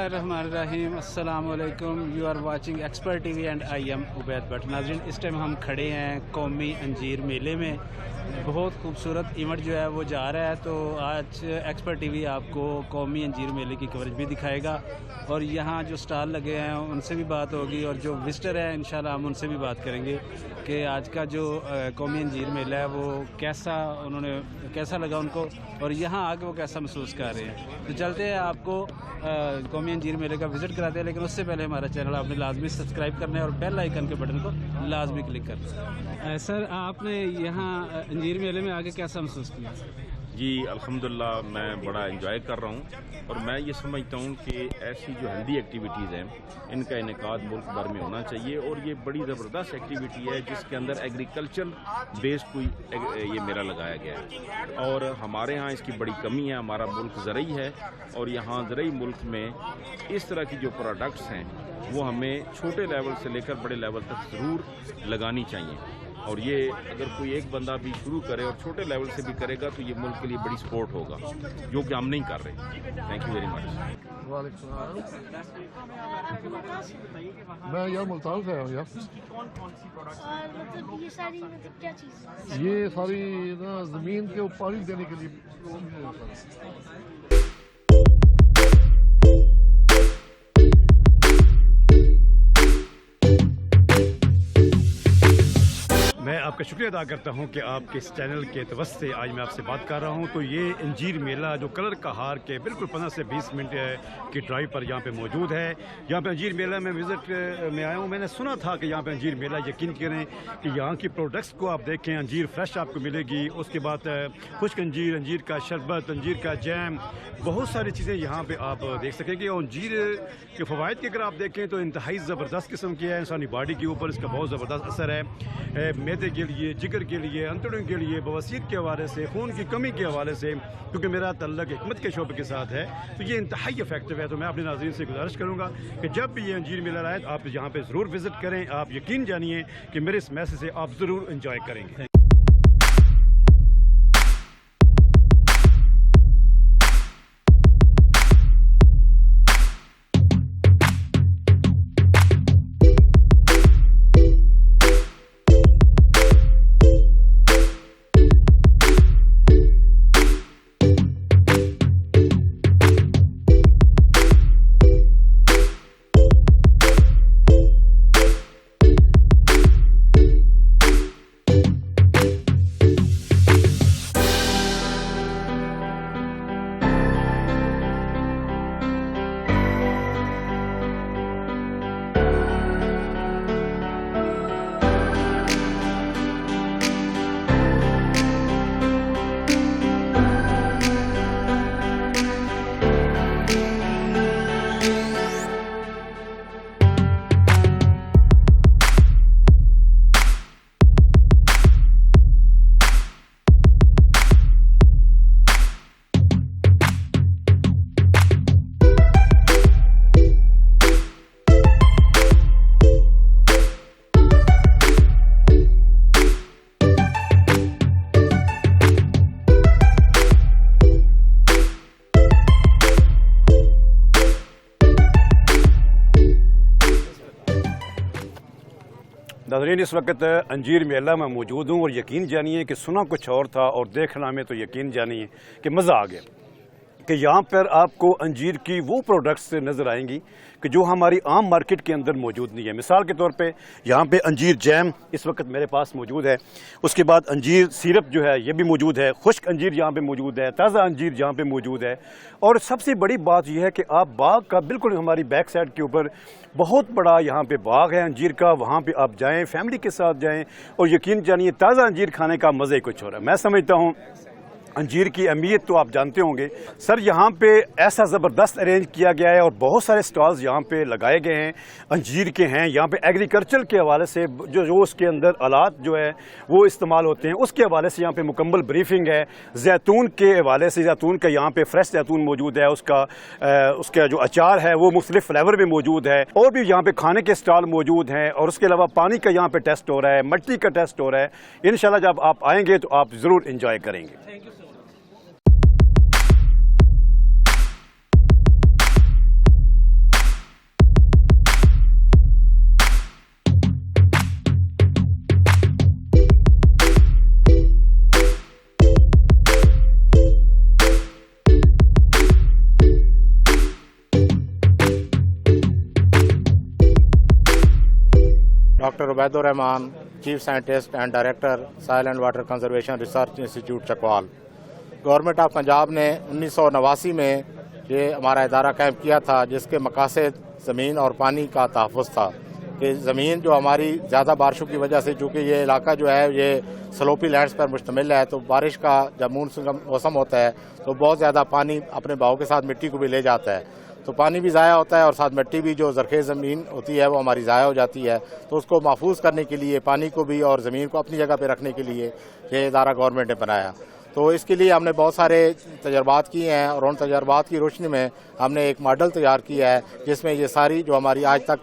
बिस्मिल्लाहिर्रहमानिर्रहीम, अस्सलाम वालेकुम। You are watching expert TV and I am Ubaid Bhatt. नाज़रीन, इस टाइम हम खड़े हैं कौमी अंजीर मेले में। बहुत खूबसूरत इवेंट जो है वो जा रहा है, तो आज एक्सपर्ट टीवी आपको कौमी अंजीर मेले की कवरेज भी दिखाएगा और यहाँ जो स्टॉल लगे हैं उनसे भी बात होगी और जो विजिटर है इंशाल्लाह हम उनसे भी बात करेंगे कि आज का जो कौमी अंजीर मेला है वो कैसा लगा उनको और यहाँ आके वो कैसा महसूस कर रहे हैं। तो चलते हैं, आपको कौमी अंजीर मेले का विज़िट कराते हैं, लेकिन उससे पहले हमारा चैनल आपने लाजमी सब्सक्राइब करना है और बेल आइकन के बटन को लाजमी क्लिक करना है। सर, आपने यहाँ अंजीर मेले में आके कैसा महसूस किया? जी अल्हम्दुलिल्लाह, मैं बड़ा एंजॉय कर रहा हूँ और मैं ये समझता हूँ कि ऐसी जो हेल्दी एक्टिविटीज़ हैं इनका इनेकाद मुल्क भर में होना चाहिए और ये बड़ी ज़बरदस्त एक्टिविटी है जिसके अंदर एग्रीकल्चर बेस्ड कोई ये मेला लगाया गया है और हमारे यहाँ इसकी बड़ी कमी है। हमारा मुल्क ज़रई है और यहाँ ज़रई मुल्क में इस तरह की जो प्रोडक्ट्स हैं वो हमें छोटे लेवल से लेकर बड़े लेवल तक ज़रूर लगानी चाहिए और ये अगर कोई एक बंदा भी शुरू करे और छोटे लेवल से भी करेगा तो ये मुल्क के लिए बड़ी सपोर्ट होगा, जो कि हम नहीं कर रहे। Thank you very much. मैं यार मुल्तान से आया हूँ यार। मतलब ये सारी क्या चीज़? ये सारी ना ज़मीन के ऊपर पानी देने के लिए। मैं आपका शुक्रिया अदा करता हूं कि आपके इस चैनल के तवस्त से आज मैं आपसे बात कर रहा हूं। तो ये अंजीर मेला जो कलर का हार के बिल्कुल 15 से 20 मिनट की ड्राइव पर यहाँ पे मौजूद है। यहाँ पे अंजीर मेला में विज़िट में आया हूँ। मैंने सुना था कि यहाँ पे अंजीर मेला, यकीन करें कि यहाँ की प्रोडक्ट्स को आप देखें, अंजीर फ्रेश आपको मिलेगी। उसके बाद खुश्क अंजीर, अंजीर का शरबत, अंजीर का जैम, बहुत सारी चीज़ें यहाँ पर आप देख सकेंगे। और अंजीर के फ़वाइद की अगर आप देखें तो इंतहाई ज़बरदस्त किस्म की है। इंसानी बॉडी के ऊपर इसका बहुत ज़बरदस्त असर है, मैदे के लिए, जिगर के लिए, अंतड़ों के लिए, बवासीर के हवाले से, खून की कमी के हवाले से, क्योंकि मेरा तल्लक हिकमत के शोबे के साथ है तो ये इंतहाई इफेक्टिव है। तो मैं अपने नाज़रीन से गुजारिश करूँगा कि जब भी ये अंजीर मेला आए आप यहाँ पे ज़रूर विज़िट करें। आप यकीन जानिए कि मेरे इस मैसेज से आप ज़रूर इंजॉय करेंगे। नाज़रीन, इस वक्त अंजीर मेला में मौजूद हूँ और यकीन जानिए कि सुना कुछ और था और देखना में तो यकीन जानिए कि मज़ा आ गया कि यहाँ पर आपको अंजीर की वो प्रोडक्ट्स नज़र आएंगी कि जो हमारी आम मार्केट के अंदर मौजूद नहीं है। मिसाल के तौर पे यहाँ पे अंजीर जैम इस वक्त मेरे पास मौजूद है, उसके बाद अंजीर सिरप जो है ये भी मौजूद है, खुश्क अंजीर यहाँ पे मौजूद है, ताज़ा अंजीर यहाँ पे मौजूद है। और सबसे बड़ी बात यह है कि आप बाग का बिल्कुल हमारी बैक साइड के ऊपर बहुत बड़ा यहाँ पे बाग है अंजीर का, वहाँ पर आप जाएँ, फैमिली के साथ जाएँ और यकीन जानिए ताज़ा अंजीर खाने का मज़ा ही कुछ हो रहा है। मैं समझता हूँ अंजीर की अहमियत तो आप जानते होंगे सर। यहाँ पे ऐसा ज़बरदस्त अरेंज किया गया है और बहुत सारे स्टॉल्स यहाँ पे लगाए गए हैं अंजीर के हैं। यहाँ पे एग्रीकल्चर के हवाले से जो उसके अंदर आलात जो है वो इस्तेमाल होते हैं उसके हवाले से यहाँ पे मुकम्मल ब्रीफिंग है। जैतून के हवाले से, जैतून का यहाँ पे फ्रेश जैतून मौजूद है, उसका जो अचार है वो मुख्तलिफ फ्लेवर में मौजूद है और भी यहाँ पे खाने के स्टॉल मौजूद हैं। और उसके अलावा पानी का यहाँ पे टेस्ट हो रहा है, मिट्टी का टेस्ट हो रहा है। इंशाल्लाह जब आप आएंगे तो आप ज़रूर इंजॉय करेंगे। Dr. Ubaidur Rahman, Chief Scientist and Director, Soil and Water Conservation Research Institute, Chakwal. Government of Punjab ने 1989 में ये हमारा इदारा कायम किया था, जिसके मकासद ज़मीन और पानी का तहफ़्फ़ुज़ था कि ज़मीन जो हमारी ज़्यादा बारिशों की वजह से, चूँकि ये इलाका जो है ये स्लोपी लैंड्स पर मुश्तमिल है, तो बारिश का जब मानसून का मौसम होता है तो बहुत ज़्यादा पानी अपने बहाव के साथ मिट्टी को भी ले जाता है, तो पानी भी ज़ाया होता है और साथ मिट्टी भी, जो ज़रख़ेज़ ज़मीन होती है वो हमारी ज़ाया हो जाती है। तो उसको महफूज करने के लिए, पानी को भी और ज़मीन को अपनी जगह पर रखने के लिए ये इदारा गवर्नमेंट ने बनाया। तो इसके लिए हमने बहुत सारे तजर्बात किए हैं और उन तजर्बात की रोशनी में हमने एक मॉडल तैयार किया है, जिसमें ये सारी जो हमारी आज तक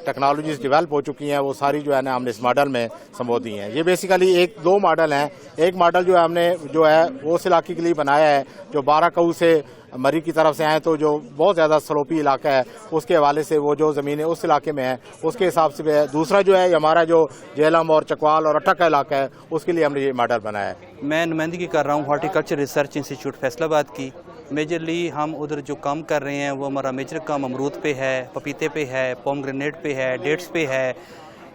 टेक्नोलॉजीज़ डेवलप हो चुकी हैं वो सारी जो है ना हमने इस मॉडल में संबोध दी हैं। ये बेसिकली दो मॉडल हैं। एक मॉडल जो हमने वो उस इलाके के लिए बनाया है जो 12 कऊ से मरी की तरफ से आए, तो जो बहुत ज़्यादा स्लोपी इलाका है उसके हवाले से वो जो ज़मीनें उस इलाके में हैं उसके हिसाब से है। दूसरा जो है हमारा जो जेहलम और चकवाल और अटक का इलाका है उसके लिए हमने ये मॉडल बनाया है। मैं नुमाइंदगी कर रहा हूँ हॉर्टिकल्चर रिसर्च इंस्टीट्यूट फैसलाबाद की। मेजरली हम उधर जो काम कर रहे हैं वो हमारा मेजर काम अमरूद पे है, पपीते पे है, पोमग्रेनेट पे है, डेट्स पे है।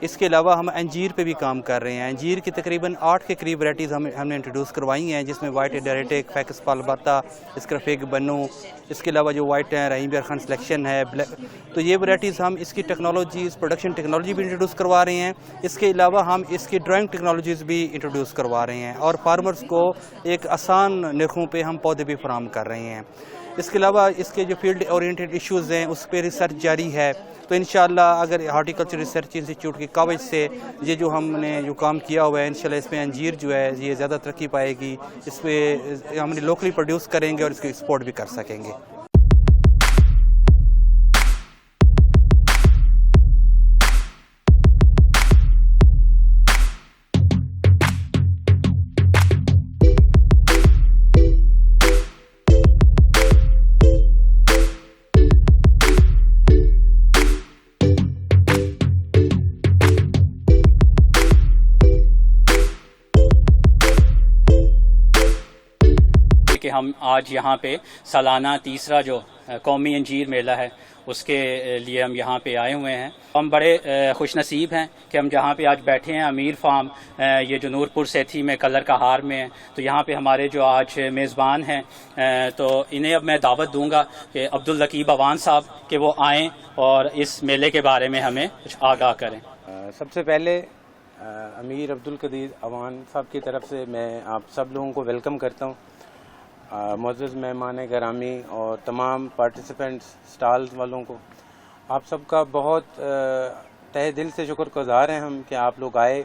इसके अलावा हम अंजीर पे भी काम कर रहे हैं। अंजीर की तकरीबन 8 के करीब वैराइटीज़ हमने इंट्रोड्यूस करवाई हैं, जिसमें वाइट एडेरेटिक, फैकस पालबाता, स्क्रफेग बनो, इसके अलावा जो वाइट है रहीम बियर खान सिलेक्शन है, तो ये वैराइटीज़ हम इसकी टेक्नोलॉजीज़, प्रोडक्शन टेक्नोलॉजी भी इंट्रोड्यूस करवा रहे हैं। इसके अलावा हम इसकी ड्राइंग टेक्नोलॉजीज़ भी इंट्रोड्यूस करवा रहे हैं और फार्मर्स को एक आसान नरखों पे हम पौधे भी फराहम कर रहे हैं। इसके अलावा इसके जो फील्ड ओरिएंटेड इश्यूज़ हैं उस पर रिसर्च जारी है। तो इंशाअल्लाह अगर हॉर्टिकल्चर रिसर्च इंस्टीट्यूट की कवरेज से ये जो हमने जो काम किया हुआ है, इंशाअल्लाह इसमें अंजीर जो है ये ज़्यादा तरक्की पाएगी। इस पर हमने लोकली प्रोड्यूस करेंगे और इसको एक्सपोर्ट भी कर सकेंगे। कि हम आज यहाँ पे सालाना तीसरा जो कौमी अंजीर मेला है उसके लिए हम यहाँ पे आए हुए हैं। हम बड़े खुश नसीब हैं कि हम जहाँ पे आज बैठे हैं अमीर फार्म, ये जो नूरपुर सेठी में कलर का हार में है। तो यहाँ पे हमारे जो आज मेज़बान हैं, तो इन्हें अब मैं दावत दूंगा कि अब्दुल लकीब अवान साहब कि वो आएँ और इस मेले के बारे में हमें कुछ आगाह करें। सबसे पहले अमीर अब्दुल कदीर अवान साहब की तरफ से मैं आप सब लोगों को वेलकम करता हूँ। मुअज़्ज़ज़ मेहमान गिरामी और तमाम पार्टिसिपेंट्स, स्टॉल्स वालों को आप सबका बहुत तहे दिल से शुक्रगुज़ार हैं हम कि आप लोग आए,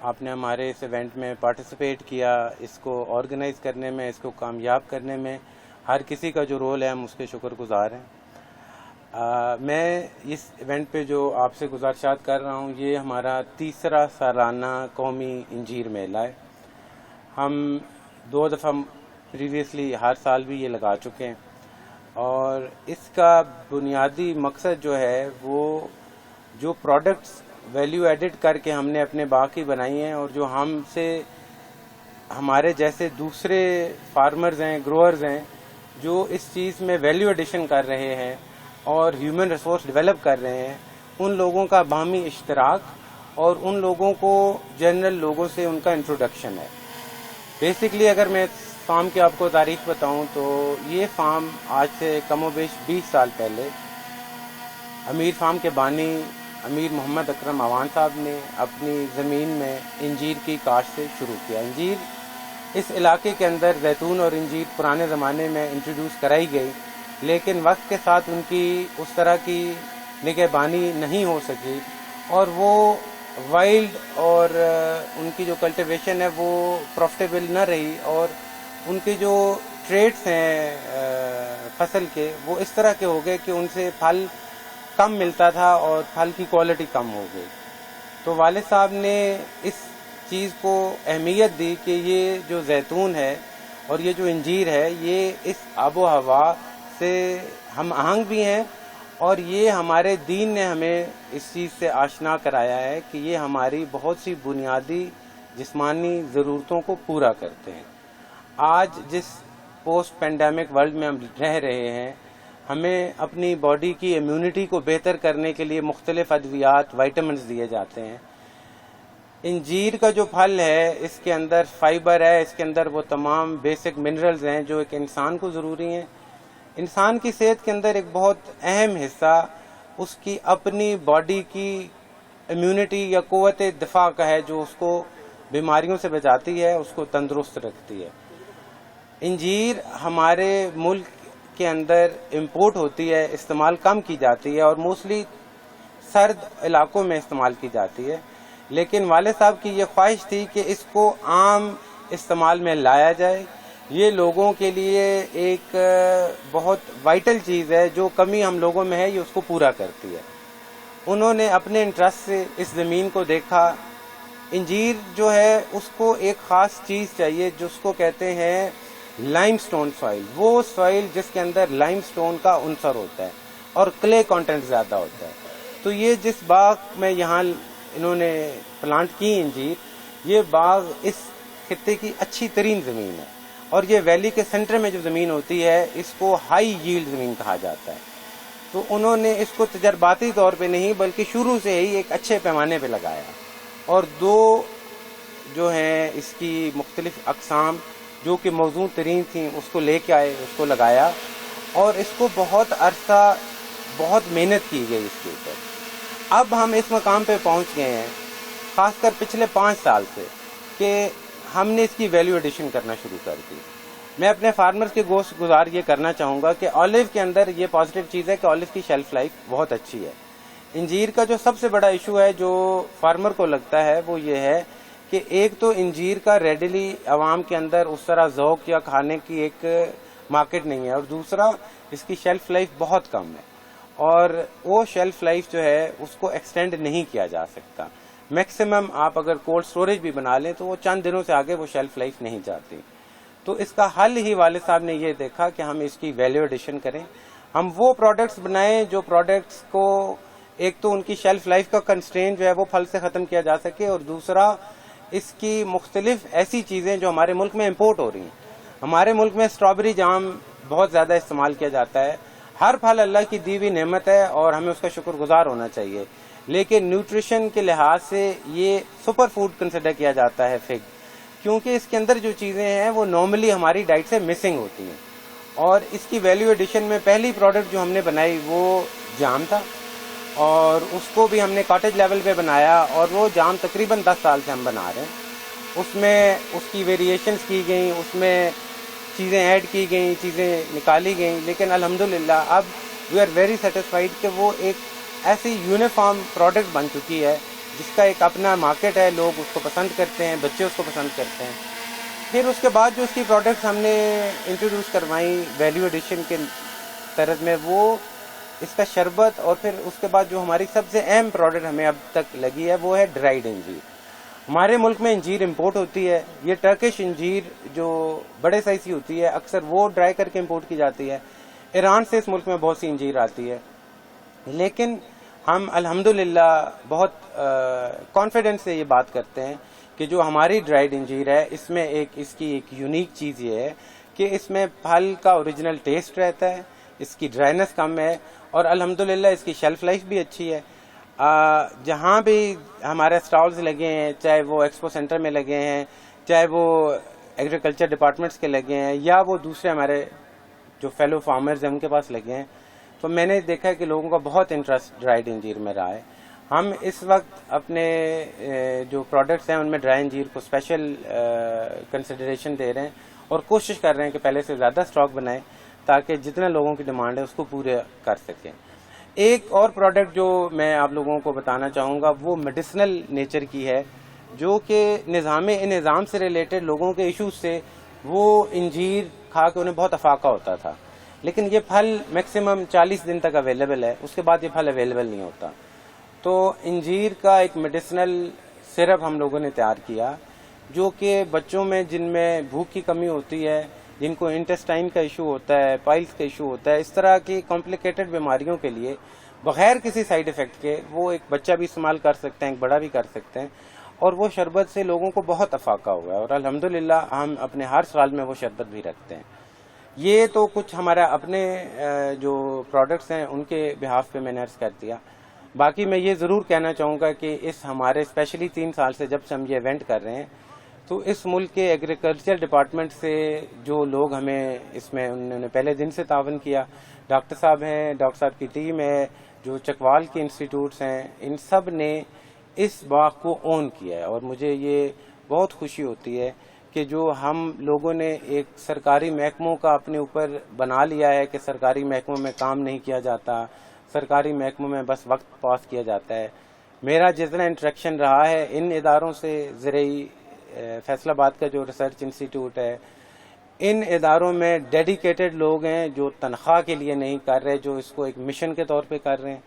आपने हमारे इस इवेंट में पार्टिसिपेट किया। इसको ऑर्गेनाइज़ करने में, इसको कामयाब करने में हर किसी का जो रोल है हम उसके शुक्रगुज़ार हैं। मैं इस इवेंट पे जो आपसे गुज़ारिशात कर रहा हूँ, ये हमारा तीसरा सालाना कौमी अंजीर मेला है। हम 2 दफ़ा प्रीवियसली हर साल भी ये लगा चुके हैं और इसका बुनियादी मकसद जो है वो जो प्रोडक्ट्स वैल्यू एडिड करके हमने अपने बाग की बनाई हैं और जो हमसे हमारे जैसे दूसरे फार्मर्स हैं, ग्रोअर्स हैं, जो इस चीज़ में वैल्यू एडिशन कर रहे हैं और ह्यूमन रिसोर्स डेवलप कर रहे हैं, उन लोगों का बाहमी इश्तराक और उन लोगों को जनरल लोगों से उनका इंट्रोडक्शन है। बेसिकली अगर मैं फार्म की आपको तारीख बताऊं तो ये फार्म आज से कमोबेश 20 साल पहले अमीर फार्म के बानी अमीर मोहम्मद अकरम अवान साहब ने अपनी ज़मीन में इंजीर की काश्त से शुरू किया। इंजीर इस इलाके के अंदर जैतून और इंजीर पुराने ज़माने में इंट्रोड्यूस कराई गई, लेकिन वक्त के साथ उनकी उस तरह की निगहबानी नहीं हो सकी और वो वाइल्ड और उनकी जो कल्टीवेशन है वो प्रॉफिटेबल न रही और उनके जो ट्रेड्स हैं फसल के वो इस तरह के हो गए कि उनसे फल कम मिलता था और फल की क्वालिटी कम हो गई। तो वालिद साहब ने इस चीज़ को अहमियत दी कि ये जो जैतून है और ये जो इंजीर है ये इस आबो हवा से हम आहंग भी हैं और ये हमारे दीन ने हमें इस चीज़ से आशना कराया है कि ये हमारी बहुत सी बुनियादी जिस्मानी ज़रूरतों को पूरा करते हैं। आज जिस पोस्ट पेंडेमिक वर्ल्ड में हम रह रहे हैं ہمیں اپنی باڈی کی امیونٹی کو بہتر کرنے کے لیے مختلف ادویات وائٹامنز دیے جاتے ہیں. انجیر کا جو پھل ہے اس کے اندر فائبر ہے، اس کے اندر وہ تمام بیسک منرلز ہیں جو ایک انسان کو ضروری ہیں. انسان کی صحت کے اندر ایک بہت اہم حصہ اس کی اپنی باڈی کی امیونٹی یا قوت دفاع کا ہے، جو اس کو بیماریوں سے بچاتی ہے، اس کو تندرست رکھتی ہے. انجیر ہمارے ملک کے اندر امپورٹ ہوتی ہے، استعمال کم کی جاتی ہے اور موسٹلی سرد علاقوں میں استعمال کی جاتی ہے. لیکن والد صاحب کی یہ خواہش تھی کہ اس کو عام استعمال میں لایا جائے. یہ لوگوں کے لیے ایک بہت وائٹل چیز ہے، جو کمی ہم لوگوں میں ہے یہ اس کو پورا کرتی ہے. انہوں نے اپنے انٹرسٹ سے اس زمین کو دیکھا. انجیر جو ہے اس کو ایک خاص چیز چاہیے جس کو کہتے ہیں لائم سٹون سوائل. وہ سوائل جس کے اندر لائم سٹون کا عنصر ہوتا ہے اور کلے کانٹینٹ زیادہ ہوتا ہے. تو یہ جس باغ میں یہاں انہوں نے پلانٹ کی انجیر، یہ باغ اس خطے کی اچھی ترین زمین ہے اور یہ ویلی کے سینٹر میں جو زمین ہوتی ہے اس کو ہائی ییلڈ زمین کہا جاتا ہے. تو انہوں نے اس کو تجرباتی طور پہ نہیں بلکہ شروع سے ہی ایک اچھے پیمانے پہ لگایا اور 2 جو ہیں اس کی مختلف اقسام جو کہ موزوں ترین تھیں اس کو لے کے آئے، اس کو لگایا اور اس کو بہت عرصہ بہت محنت کی گئی اس کے اوپر. اب ہم اس مقام پہ پہنچ گئے ہیں خاص کر پچھلے 5 سال سے کہ ہم نے اس کی ویلیو ایڈیشن کرنا شروع کر دی. میں اپنے فارمرز کے گوشت گزار یہ کرنا چاہوں گا کہ آلیو کے اندر یہ پازیٹیو چیز ہے کہ آلیو کی شیلف لائف بہت اچھی ہے. انجیر کا جو سب سے بڑا ایشو ہے جو فارمر کو لگتا ہے وہ یہ ہے کہ ایک تو انجیر کا ریڈیلی عوام کے اندر اس طرح ذوق یا کھانے کی ایک مارکیٹ نہیں ہے اور دوسرا اس کی شیلف لائف بہت کم ہے اور وہ شیلف لائف جو ہے اس کو ایکسٹینڈ نہیں کیا جا سکتا. میکسیمم آپ اگر کولڈ سٹوریج بھی بنا لیں تو وہ چند دنوں سے آگے وہ شیلف لائف نہیں جاتی. تو اس کا حل ہی والد صاحب نے یہ دیکھا کہ ہم اس کی ویلیو ایڈیشن کریں. ہم وہ پروڈکٹس بنائیں جو پروڈکٹس کو ایک تو ان کی شیلف لائف کا کنسٹرین جو ہے وہ پھل سے ختم کیا جا سکے اور دوسرا اس کی مختلف ایسی چیزیں جو ہمارے ملک میں امپورٹ ہو رہی ہیں. ہمارے ملک میں اسٹرابیری جام بہت زیادہ استعمال کیا جاتا ہے. ہر پھل اللہ کی دی ہوئی نعمت ہے اور ہمیں اس کا شکر گزار ہونا چاہیے، لیکن نیوٹریشن کے لحاظ سے یہ سپر فوڈ کنسیڈر کیا جاتا ہے فگ، کیونکہ اس کے اندر جو چیزیں ہیں وہ نارملی ہماری ڈائٹ سے مسنگ ہوتی ہیں. اور اس کی ویلیو ایڈیشن میں پہلی پروڈکٹ جو ہم نے بنائی وہ جام تھا اور اس کو بھی ہم نے کاٹیج لیول پہ بنایا اور وہ جام تقریباً 10 سال سے ہم بنا رہے ہیں. اس میں اس کی ویریشنز کی گئیں، اس میں چیزیں ایڈ کی گئیں، چیزیں نکالی گئیں، لیکن الحمدللہ اب وی آر ویری سیٹسفائیڈ کہ وہ ایک ایسی یونیفارم پروڈکٹ بن چکی ہے جس کا ایک اپنا مارکیٹ ہے. لوگ اس کو پسند کرتے ہیں، بچے اس کو پسند کرتے ہیں. پھر اس کے بعد جو اس کی پروڈکٹس ہم نے انٹروڈیوس کروائیں ویلیو ایڈیشن کے طرز میں، وہ اس کا شربت، اور پھر اس کے بعد جو ہماری سب سے اہم پروڈکٹ ہمیں اب تک لگی ہے وہ ہے ڈرائیڈ انجیر. ہمارے ملک میں انجیر امپورٹ ہوتی ہے. یہ ٹرکش انجیر جو بڑے سائز کی ہوتی ہے اکثر وہ ڈرائی کر کے امپورٹ کی جاتی ہے. ایران سے اس ملک میں بہت سی انجیر آتی ہے، لیکن ہم الحمدللہ بہت کانفیڈنس سے یہ بات کرتے ہیں کہ جو ہماری ڈرائیڈ انجیر ہے اس میں اس کی ایک یونیک چیز یہ ہے کہ اس میں پھل کا اوریجنل ٹیسٹ رہتا ہے، اس کی ڈرائینس کم ہے اور الحمدللہ اس کی شیلف لائف بھی اچھی ہے. جہاں بھی ہمارے اسٹالز لگے ہیں، چاہے وہ ایکسپو سینٹر میں لگے ہیں، چاہے وہ ایگریکلچر ڈپارٹمنٹس کے لگے ہیں یا وہ دوسرے ہمارے جو فیلو فارمرز ہیں ان کے پاس لگے ہیں، تو میں نے دیکھا ہے کہ لوگوں کا بہت انٹرسٹ ڈرائیڈ انجیر میں رہا ہے. ہم اس وقت اپنے جو پروڈکٹس ہیں ان میں ڈرائی انجیر کو اسپیشل کنسیڈریشن دے رہے ہیں اور کوشش کر رہے ہیں کہ پہلے سے زیادہ اسٹاک بنائیں تاکہ جتنے لوگوں کی ڈیمانڈ ہے اس کو پورے کر سکیں. ایک اور پروڈکٹ جو میں آپ لوگوں کو بتانا چاہوں گا وہ میڈیسنل نیچر کی ہے، جو کہ نظام سے ریلیٹڈ لوگوں کے ایشوز سے وہ انجیر کھا کے انہیں بہت افاقہ ہوتا تھا، لیکن یہ پھل میکسیمم 40 دن تک اویلیبل ہے، اس کے بعد یہ پھل اویلیبل نہیں ہوتا. تو انجیر کا ایک میڈیسنل سرپ ہم لوگوں نے تیار کیا جو کہ بچوں میں جن میں بھوک کی کمی ہوتی ہے، جن کو انٹسٹائن کا ایشو ہوتا ہے، پائلز کا ایشو ہوتا ہے، اس طرح کی کمپلیکیٹڈ بیماریوں کے لیے بغیر کسی سائیڈ افیکٹ کے وہ ایک بچہ بھی استعمال کر سکتے ہیں، ایک بڑا بھی کر سکتے ہیں، اور وہ شربت سے لوگوں کو بہت افاقہ ہوا ہے اور الحمدللہ ہم اپنے ہر سال میں وہ شربت بھی رکھتے ہیں. یہ تو کچھ ہمارا اپنے جو پروڈکٹس ہیں ان کے بہاف پہ میں نے عرض کر دیا. باقی میں یہ ضرور کہنا چاہوں گا کہ اس ہمارے اسپیشلی 3 سال سے جب سے ہم یہ ایونٹ کر رہے ہیں تو اس ملک کے ایگریکلچر ڈپارٹمنٹ سے جو لوگ ہمیں اس میں انہوں نے پہلے دن سے تعاون کیا, ڈاکٹر صاحب ہیں, ڈاکٹر صاحب کی ٹیم ہے, جو چکوال کے انسٹیٹیوٹس ہیں, ان سب نے اس باغ کو اون کیا ہے. اور مجھے یہ بہت خوشی ہوتی ہے کہ جو ہم لوگوں نے ایک سرکاری محکموں کا اپنے اوپر بنا لیا ہے کہ سرکاری محکموں میں کام نہیں کیا جاتا, سرکاری محکموں میں بس وقت پاس کیا جاتا ہے. میرا جتنا انٹریکشن رہا ہے ان اداروں سے, زرعی فیصل آباد کا جو ریسرچ انسٹیٹیوٹ ہے, ان اداروں میں ڈیڈیکیٹڈ لوگ ہیں جو تنخواہ کے لیے نہیں کر رہے, جو اس کو ایک مشن کے طور پہ کر رہے ہیں.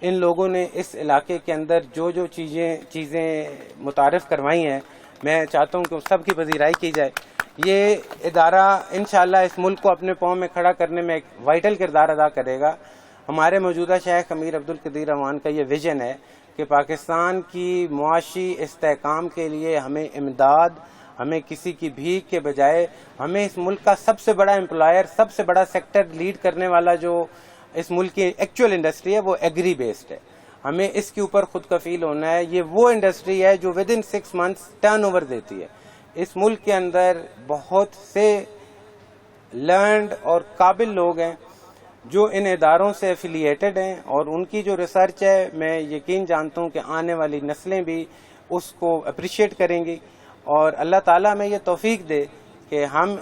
ان لوگوں نے اس علاقے کے اندر جو جو چیزیں متعارف کروائی ہیں, میں چاہتا ہوں کہ اس سب کی پذیرائی کی جائے. یہ ادارہ انشاءاللہ اس ملک کو اپنے پاؤں میں کھڑا کرنے میں ایک وائٹل کردار ادا کرے گا. ہمارے موجودہ شیخ امیر عبدالقدیر اعوان کا یہ ویژن ہے کہ پاکستان کی معاشی استحکام کے لیے ہمیں امداد, ہمیں کسی کی بھیک کے بجائے ہمیں اس ملک کا سب سے بڑا امپلائر, سب سے بڑا سیکٹر لیڈ کرنے والا جو اس ملک کی ایکچوئل انڈسٹری ہے وہ ایگری بیسڈ ہے. ہمیں اس کے اوپر خود کفیل ہونا ہے. یہ وہ انڈسٹری ہے جو with in 6 months turn over دیتی ہے. اس ملک کے اندر بہت سے لرنڈ اور قابل لوگ ہیں جو ان اداروں سے ایفیلیٹڈ ہیں, اور ان کی جو ریسرچ ہے میں یقین جانتا ہوں کہ آنے والی نسلیں بھی اس کو اپریشیٹ کریں گی. اور اللہ تعالیٰ ہمیں یہ توفیق دے کہ ہم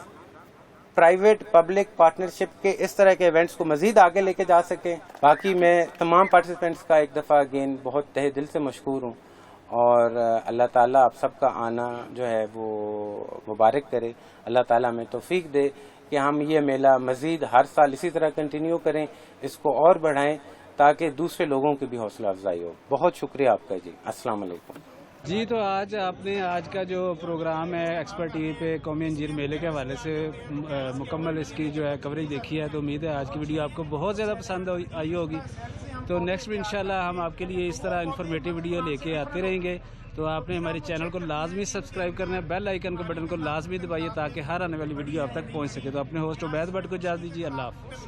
پرائیویٹ پبلک پارٹنرشپ کے اس طرح کے ایونٹس کو مزید آگے لے کے جا سکیں. باقی میں تمام پارٹیسپینٹس کا ایک دفعہ اگین بہت تہہ دل سے مشکور ہوں, اور اللہ تعالیٰ آپ سب کا آنا جو ہے وہ مبارک کرے. اللہ تعالیٰ ہمیں توفیق دے کہ ہم یہ میلہ مزید ہر سال اسی طرح کنٹینیو کریں, اس کو اور بڑھائیں تاکہ دوسرے لوگوں کی بھی حوصلہ افزائی ہو. بہت شکریہ آپ کا جی. السلام علیکم. جی تو آج آپ نے آج کا جو پروگرام ہے ایکسپرٹ ٹی وی پہ قومی انجیر میلے کے حوالے سے مکمل اس کی جو ہے کوریج دیکھی ہے, تو امید ہے آج کی ویڈیو آپ کو بہت زیادہ پسند آئی ہوگی. تو نیکسٹ بھی انشاءاللہ ہم آپ کے لیے اس طرح انفارمیٹیو ویڈیو لے کے آتے رہیں گے. تو آپ نے ہمارے چینل کو لازمی سبسکرائب کرنا ہے, بیل آئیکن کے بٹن کو لازمی دبائیے تاکہ ہر آنے والی ویڈیو آپ تک پہنچ سکے. تو اپنے ہوسٹ عبید بٹ کو اجازت دیجیے. اللہ حافظ.